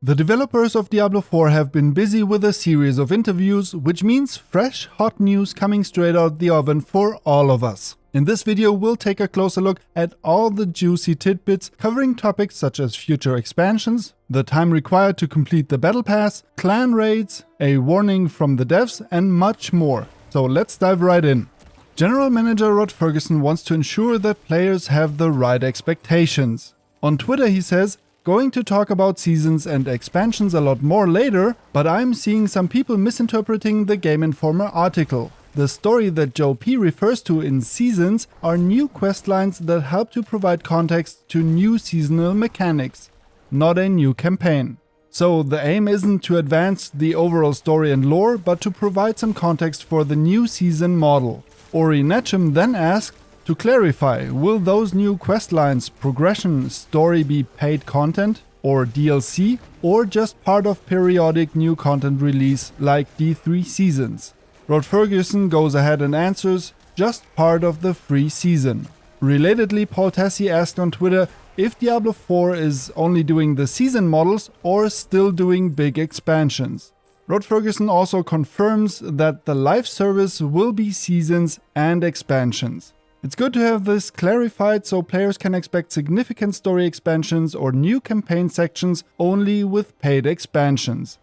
The developers of Diablo 4 have been busy with a series of interviews, which means fresh, hot news coming straight out the oven for all of us. In this video, we'll take a closer look at all the juicy tidbits, covering topics such as future expansions, the time required to complete the battle pass, clan raids, a warning from the devs, and much more. So let's dive right in. General Manager Rod Ferguson wants to ensure that players have the right expectations. On Twitter he says, "Going to talk about seasons and expansions a lot more later, but I'm seeing some people misinterpreting the Game Informer article. The story that Joe P refers to in seasons are new quest lines that help to provide context to new seasonal mechanics, not a new campaign. So the aim isn't to advance the overall story and lore, but to provide some context for the new season model." Ori Netchum then asked, to clarify, will those new quest lines, progression, story be paid content or DLC, or just part of periodic new content release like D3 seasons? Rod Ferguson goes ahead and answers, just part of the free season. Relatedly, Paul Tassi asked on Twitter if Diablo 4 is only doing the season models or still doing big expansions. Rod Ferguson also confirms that the live service will be seasons and expansions. It's good to have this clarified so players can expect significant story expansions or new campaign sections only with paid expansions.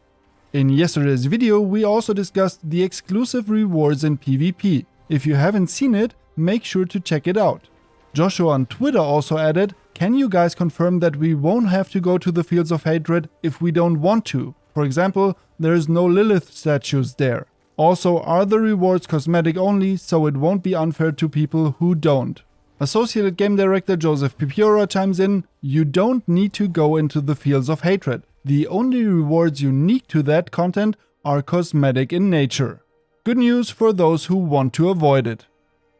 In yesterday's video, we also discussed the exclusive rewards in PvP. If you haven't seen it, make sure to check it out. Joshua on Twitter also added, "Can you guys confirm that we won't have to go to the Fields of Hatred if we don't want to? For example, there's no Lilith statues there. Also, are the rewards cosmetic only, so it won't be unfair to people who don't?" Associated Game Director Joseph Pipiora chimes in, "You don't need to go into the Fields of Hatred. The only rewards unique to that content are cosmetic in nature. Good news for those who want to avoid it."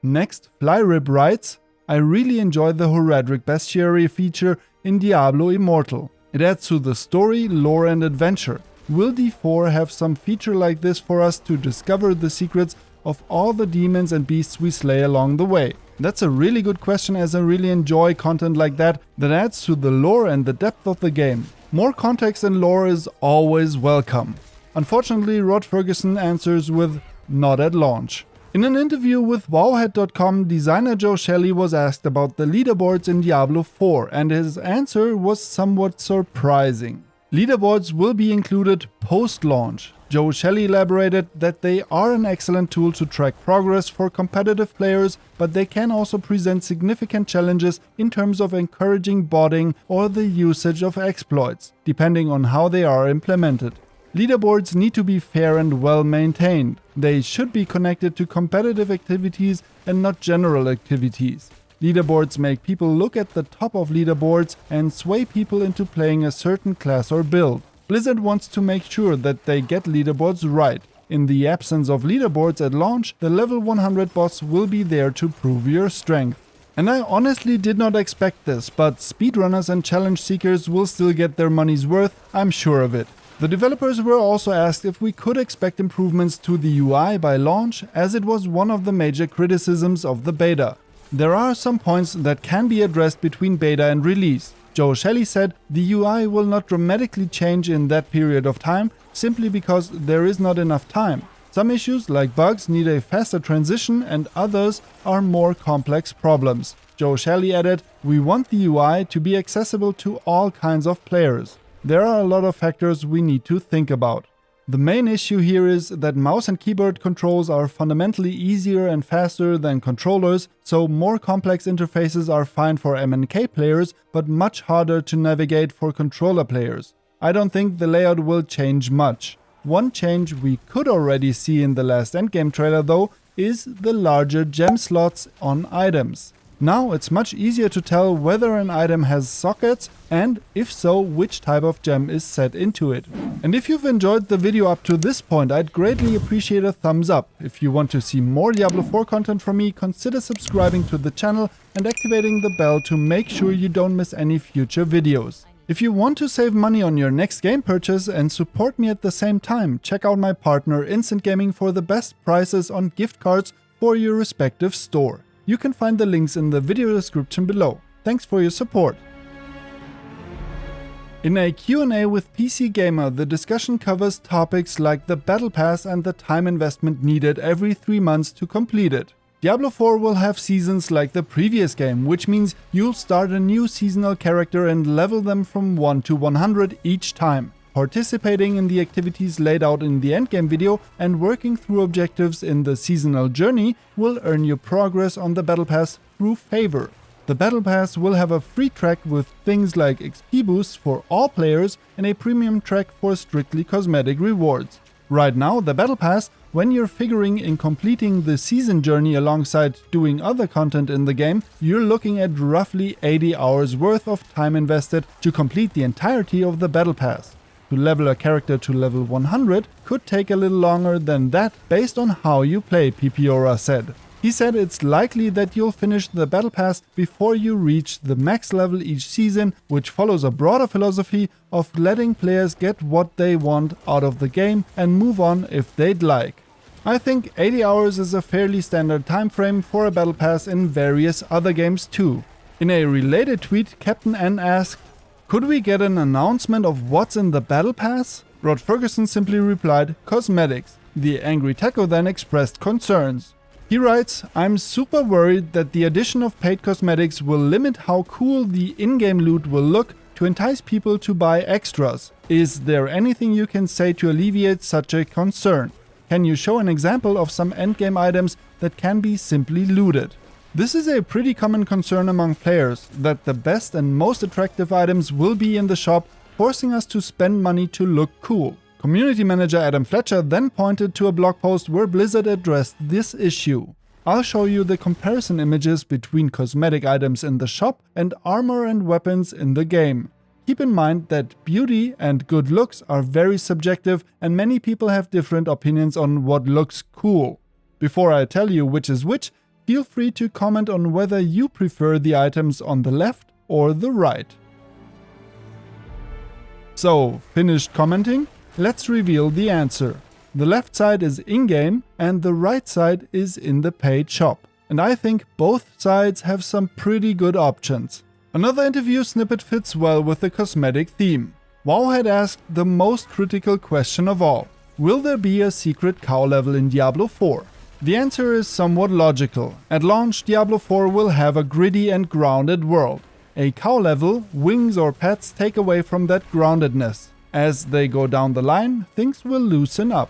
Next, Flyrib writes, "I really enjoy the Horadric Bestiary feature in Diablo Immortal. It adds to the story, lore and adventure. Will D4 have some feature like this for us to discover the secrets of all the demons and beasts we slay along the way?" That's a really good question, as I really enjoy content like that adds to the lore and the depth of the game. More context and lore is always welcome. Unfortunately, Rod Ferguson answers with, "Not at launch." In an interview with Wowhead.com, designer Joe Shelley was asked about the leaderboards in Diablo 4, and his answer was somewhat surprising. Leaderboards will be included post-launch. Joe Shelley elaborated that they are an excellent tool to track progress for competitive players, but they can also present significant challenges in terms of encouraging botting or the usage of exploits, depending on how they are implemented. Leaderboards need to be fair and well maintained. They should be connected to competitive activities and not general activities. Leaderboards make people look at the top of leaderboards and sway people into playing a certain class or build. Blizzard wants to make sure that they get leaderboards right. In the absence of leaderboards at launch, the level 100 boss will be there to prove your strength. And I honestly did not expect this, but speedrunners and challenge seekers will still get their money's worth, I'm sure of it. The developers were also asked if we could expect improvements to the UI by launch, as it was one of the major criticisms of the beta. There are some points that can be addressed between beta and release. Joe Shelley said the UI will not dramatically change in that period of time, simply because there is not enough time. Some issues like bugs need a faster transition and others are more complex problems. Joe Shelley added, "We want the UI to be accessible to all kinds of players. There are a lot of factors we need to think about. The main issue here is that mouse and keyboard controls are fundamentally easier and faster than controllers, so more complex interfaces are fine for MNK players, but much harder to navigate for controller players. I don't think the layout will change much. One change we could already see in the last endgame trailer though is the larger gem slots on items. Now it's much easier to tell whether an item has sockets and, if so, which type of gem is set into it." And if you've enjoyed the video up to this point, I'd greatly appreciate a thumbs up. If you want to see more Diablo 4 content from me, consider subscribing to the channel and activating the bell to make sure you don't miss any future videos. If you want to save money on your next game purchase and support me at the same time, check out my partner Instant Gaming for the best prices on gift cards for your respective store. You can find the links in the video description below. Thanks for your support. In a Q&A with PC Gamer, the discussion covers topics like the Battle Pass and the time investment needed every 3 months to complete it. Diablo 4 will have seasons like the previous game, which means you'll start a new seasonal character and level them from 1 to 100 each time. Participating in the activities laid out in the endgame video and working through objectives in the seasonal journey will earn you progress on the Battle Pass through favor. The Battle Pass will have a free track with things like XP boosts for all players and a premium track for strictly cosmetic rewards. Right now, the Battle Pass, when you're figuring in completing the season journey alongside doing other content in the game, you're looking at roughly 80 hours worth of time invested to complete the entirety of the Battle Pass. To level a character to level 100 could take a little longer than that based on how you play, Pipiora said. He said it's likely that you'll finish the Battle Pass before you reach the max level each season, which follows a broader philosophy of letting players get what they want out of the game and move on if they'd like. I think 80 hours is a fairly standard time frame for a Battle Pass in various other games too. In a related tweet, Captain N asked, "Could we get an announcement of what's in the Battle Pass?" Rod Ferguson simply replied, "Cosmetics." The angry Taco then expressed concerns. He writes, "I'm super worried that the addition of paid cosmetics will limit how cool the in-game loot will look to entice people to buy extras. Is there anything you can say to alleviate such a concern? Can you show an example of some endgame items that can be simply looted?" This is a pretty common concern among players, that the best and most attractive items will be in the shop, forcing us to spend money to look cool. Community manager Adam Fletcher then pointed to a blog post where Blizzard addressed this issue. I'll show you the comparison images between cosmetic items in the shop and armor and weapons in the game. Keep in mind that beauty and good looks are very subjective and many people have different opinions on what looks cool. Before I tell you which is which, feel free to comment on whether you prefer the items on the left or the right. So, finished commenting? Let's reveal the answer. The left side is in-game and the right side is in the paid shop. And I think both sides have some pretty good options. Another interview snippet fits well with the cosmetic theme. WoW had asked the most critical question of all. Will there be a secret cow level in Diablo 4? The answer is somewhat logical. At launch, Diablo 4 will have a gritty and grounded world. A cow level, wings or pets take away from that groundedness. As they go down the line, things will loosen up.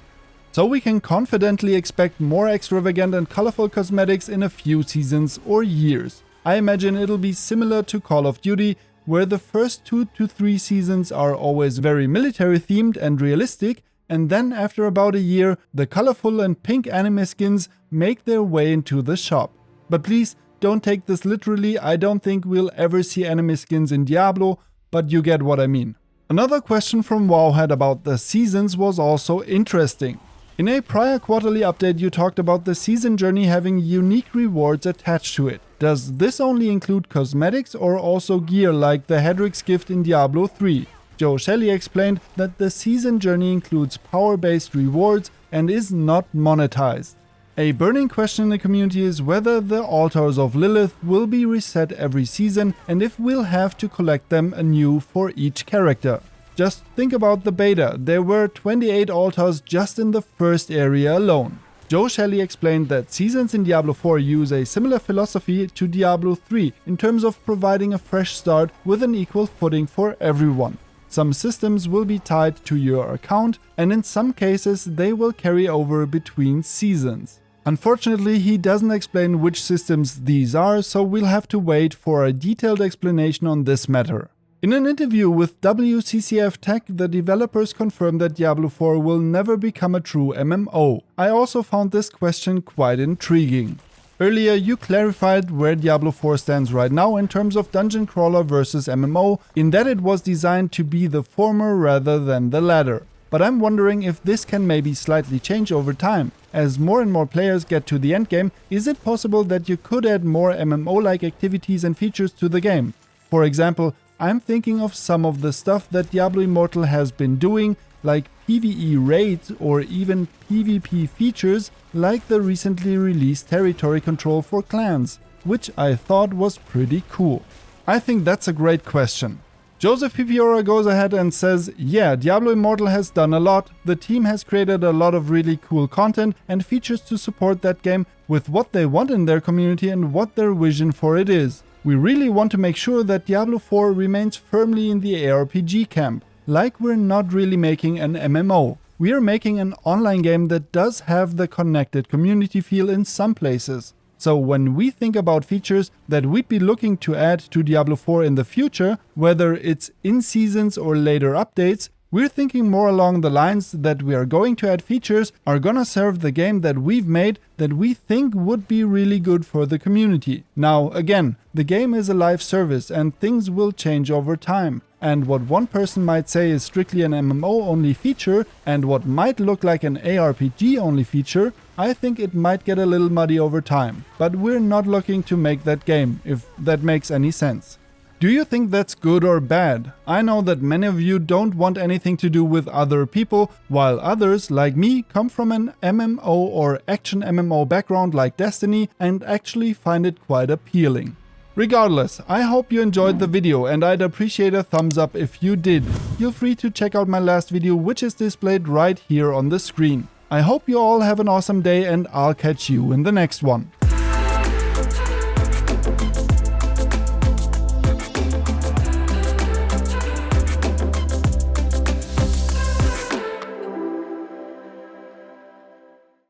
So we can confidently expect more extravagant and colorful cosmetics in a few seasons or years. I imagine it'll be similar to Call of Duty, where the first 2 to 3 seasons are always very military themed and realistic, and then after about a year, the colorful and pink anime skins make their way into the shop. But please don't take this literally, I don't think we'll ever see anime skins in Diablo, but you get what I mean. Another question from Wowhead about the seasons was also interesting. In a prior quarterly update you talked about the season journey having unique rewards attached to it. Does this only include cosmetics or also gear like the Hedrick's gift in Diablo 3? Joe Shelley explained that the season journey includes power-based rewards and is not monetized. A burning question in the community is whether the altars of Lilith will be reset every season and if we'll have to collect them anew for each character. Just think about the beta, there were 28 altars just in the first area alone. Joe Shelley explained that seasons in Diablo 4 use a similar philosophy to Diablo 3 in terms of providing a fresh start with an equal footing for everyone. Some systems will be tied to your account and in some cases they will carry over between seasons. Unfortunately, he doesn't explain which systems these are, so we'll have to wait for a detailed explanation on this matter. In an interview with WCCF Tech, the developers confirmed that Diablo 4 will never become a true MMO. I also found this question quite intriguing. Earlier, you clarified where Diablo 4 stands right now in terms of dungeon crawler versus MMO, in that it was designed to be the former rather than the latter. But I'm wondering if this can maybe slightly change over time. As more and more players get to the endgame, is it possible that you could add more MMO-like activities and features to the game? For example, I'm thinking of some of the stuff that Diablo Immortal has been doing, like PvE raids or even PvP features like the recently released territory control for clans, which I thought was pretty cool. I think that's a great question. Joseph Pipiora goes ahead and says, yeah, Diablo Immortal has done a lot, the team has created a lot of really cool content and features to support that game with what they want in their community and what their vision for it is. We really want to make sure that Diablo 4 remains firmly in the ARPG camp, like we're not really making an MMO. We are making an online game that does have the connected community feel in some places. So when we think about features that we'd be looking to add to Diablo 4 in the future, whether it's in seasons or later updates, we're thinking more along the lines that we are going to add features are gonna serve the game that we've made that we think would be really good for the community. Now again, the game is a live service and things will change over time. And what one person might say is strictly an MMO only feature and what might look like an ARPG only feature, I think it might get a little muddy over time. But we're not looking to make that game, if that makes any sense. Do you think that's good or bad? I know that many of you don't want anything to do with other people, while others, like me, come from an MMO or action MMO background like Destiny and actually find it quite appealing. Regardless, I hope you enjoyed the video and I'd appreciate a thumbs up if you did. Feel free to check out my last video, which is displayed right here on the screen. I hope you all have an awesome day and I'll catch you in the next one.